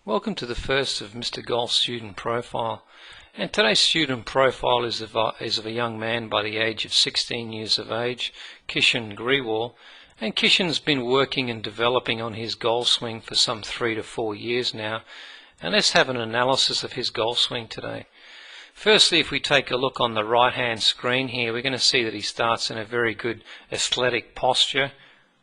Welcome to the first of Mr. Golf's student profile, and today's student profile is of a young man by the age of 16 years of age, Kishan Grewal, and Kishan's been working and developing on his golf swing for some 3 to 4 years now, and let's have an analysis of his golf swing today. Firstly, if we take a look on the right hand screen here, we're going to see that he starts in a very good athletic posture.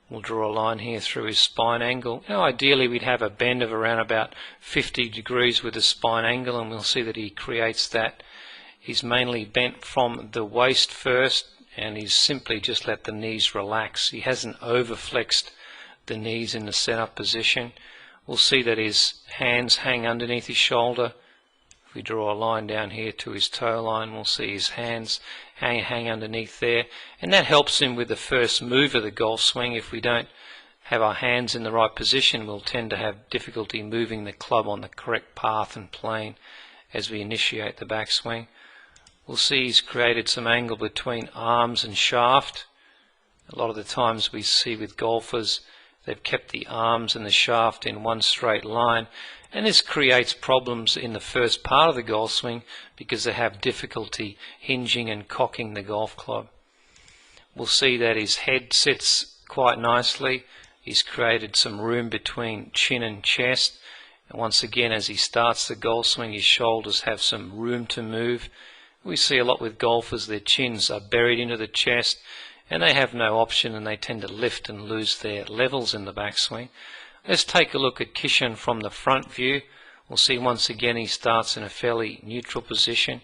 We'll draw a line here through his spine angle. Now, ideally we'd have a bend of around about 50 degrees with the spine angle, and we'll see that he creates that. He's mainly bent from the waist first, and he's simply just let the knees relax. He hasn't overflexed the knees in the setup position. We'll see that his hands hang underneath his shoulder. If we draw a line down here to his toe line, we'll see his hands hang underneath there, and that helps him with the first move of the golf swing. If we don't have our hands in the right position, we'll tend to have difficulty moving the club on the correct path and plane as we initiate the backswing. We'll see he's created some angle between arms and shaft. A lot of the times we see with golfers, they've kept the arms and the shaft in one straight line, and this creates problems in the first part of the golf swing because they have difficulty hinging and cocking the golf club. We'll see that his head sits quite nicely. He's created some room between chin and chest, and once again, as he starts the golf swing, his shoulders have some room to move. We see a lot with golfers, their chins are buried into the chest and they have no option, and they tend to lift and lose their levels in the backswing. Let's take a look at Kishan from the front view. We'll see once again he starts in a fairly neutral position.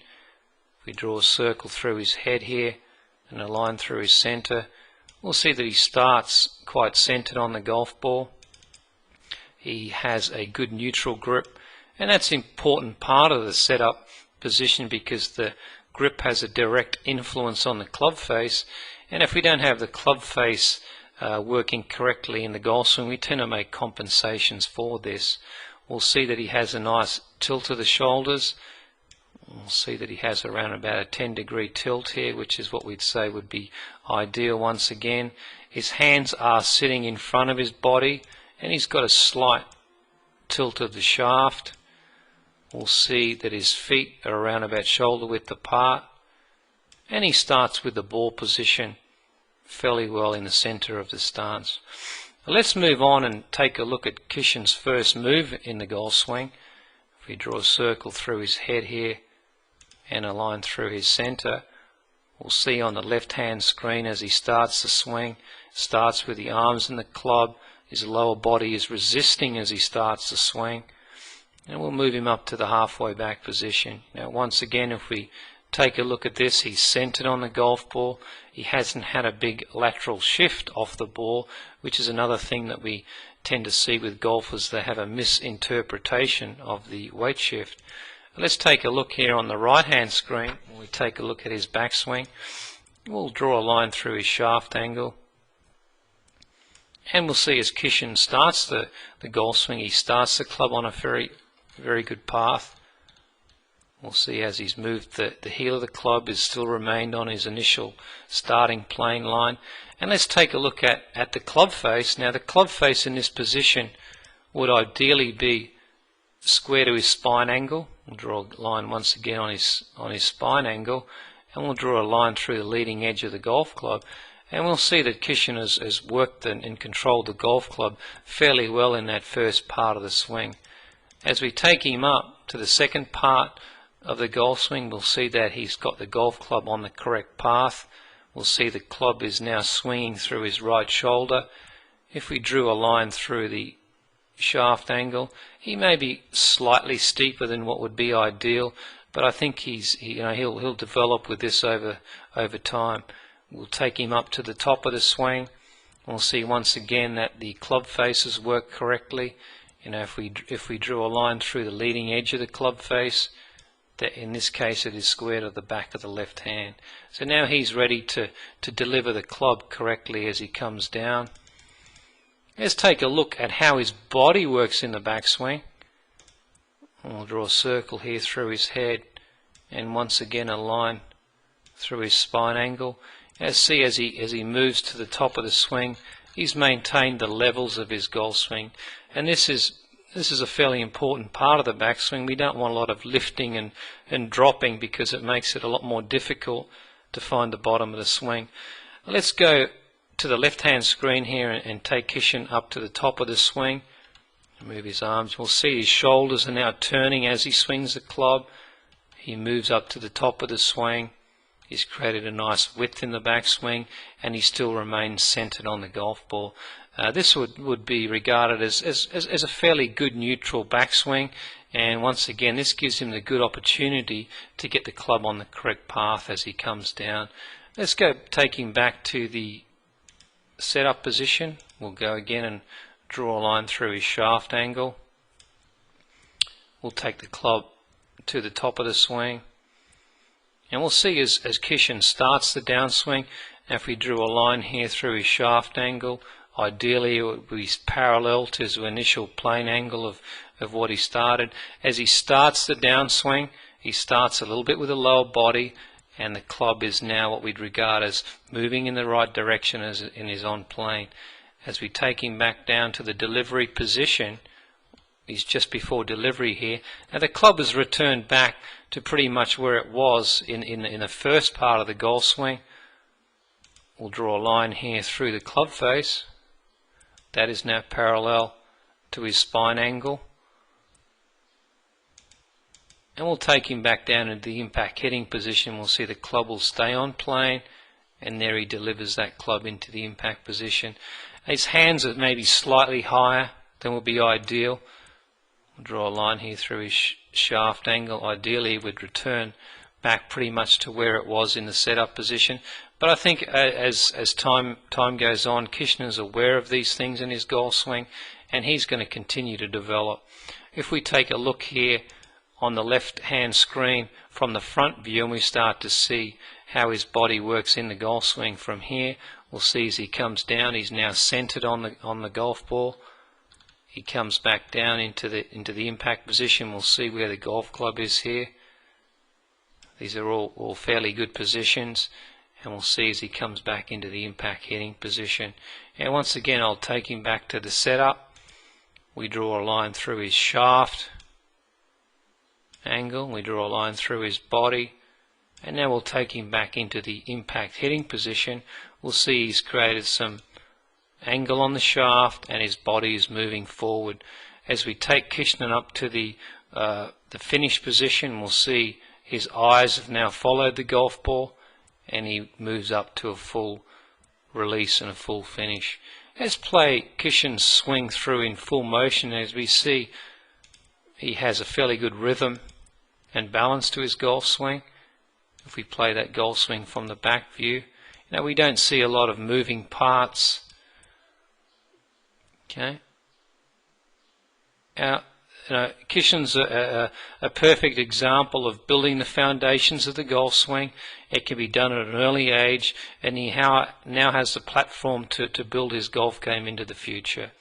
If we draw a circle through his head here and a line through his center, we'll see that he starts quite centered on the golf ball. He has a good neutral grip, and that's an important part of the setup position because the grip has a direct influence on the club face, and if we don't have the club face working correctly in the golf swing, we tend to make compensations for this. We'll see that he has a nice tilt of the shoulders. We'll see that he has around about a 10-degree tilt here, which is what we'd say would be ideal once again. His hands are sitting in front of his body, and he's got a slight tilt of the shaft. We'll see that his feet are around about shoulder width apart, and he starts with the ball position fairly well in the center of the stance. Let's move on and take a look at Kishan's first move in the golf swing. If we draw a circle through his head here and a line through his center, we'll see on the left hand screen as he starts the swing, starts with the arms and the club. His lower body is resisting as he starts the swing, and we'll move him up to the halfway back position. Now once again, if we take a look at this, he's centered on the golf ball. He hasn't had a big lateral shift off the ball, which is another thing that we tend to see with golfers. They have a misinterpretation of the weight shift. Let's take a look here on the right hand screen. When we take a look at his backswing, we'll draw a line through his shaft angle, and we'll see as Kishan starts the golf swing, he starts the club on a very good path. We'll see as he's moved, the heel of the club has still remained on his initial starting plane line. And let's take a look at the club face. Now the club face in this position would ideally be square to his spine angle. We'll draw a line once again on his spine angle, and we'll draw a line through the leading edge of the golf club. And we'll see that Kishan has worked and controlled the golf club fairly well in that first part of the swing. As we take him up to the second part of the golf swing, we'll see that he's got the golf club on the correct path. We'll see the club is now swinging through his right shoulder. If we drew a line through the shaft angle, he may be slightly steeper than what would be ideal, but I think he'll develop with this over time. We'll take him up to the top of the swing. We'll see once again that the club faces work correctly. If we drew a line through the leading edge of the club face, that in this case it is square to the back of the left hand. So now he's ready to deliver the club correctly as he comes down. Let's take a look at how his body works in the backswing. We'll draw a circle here through his head, and once again a line through his spine angle. As he moves to the top of the swing, he's maintained the levels of his golf swing, and this is This is a fairly important part of the backswing. We don't want a lot of lifting and dropping, because it makes it a lot more difficult to find the bottom of the swing. Let's go to the left hand screen here and take Kishan up to the top of the swing. Move his arms. We'll see his shoulders are now turning as he swings the club. He moves up to the top of the swing. He's created a nice width in the backswing, and he still remains centered on the golf ball. This would be regarded as a fairly good neutral backswing, and once again this gives him the good opportunity to get the club on the correct path as he comes down. Let's go take him back to the setup position. We'll go again and draw a line through his shaft angle. We'll take the club to the top of the swing, and we'll see as Kishan starts the downswing, if we drew a line here through his shaft angle, ideally it would be parallel to his initial plane angle of what he started. As he starts the downswing, he starts a little bit with a lower body, and the club is now what we'd regard as moving in the right direction as in his on plane. As we take him back down to the delivery position, he's just before delivery here. Now the club has returned back to pretty much where it was in the first part of the golf swing. We'll draw a line here through the club face. That is now parallel to his spine angle. And we'll take him back down into the impact hitting position. We'll see the club will stay on plane, and there he delivers that club into the impact position. His hands are maybe slightly higher than would be ideal. We'll draw a line here through his shaft angle. Ideally it would return back pretty much to where it was in the setup position. But I think as time goes on, Kishan is aware of these things in his golf swing, and he's going to continue to develop. If we take a look here on the left hand screen from the front view, and we start to see how his body works in the golf swing from here, we'll see as he comes down, he's now centered on the golf ball. He comes back down into the impact position. We'll see where the golf club is here. These are all fairly good positions, and we'll see as he comes back into the impact hitting position. And once again I'll take him back to the setup. We draw a line through his shaft angle, we draw a line through his body, and now we'll take him back into the impact hitting position. We'll see he's created some angle on the shaft, and his body is moving forward. As we take Kishan up to the finish position, we'll see his eyes have now followed the golf ball, and he moves up to a full release and a full finish. Let's play Kishan's swing through in full motion. As we see, he has a fairly good rhythm and balance to his golf swing. If we play that golf swing from the back view, now we don't see a lot of moving parts. Okay. Kishan's a perfect example of building the foundations of the golf swing. It can be done at an early age, and he now has the platform to build his golf game into the future.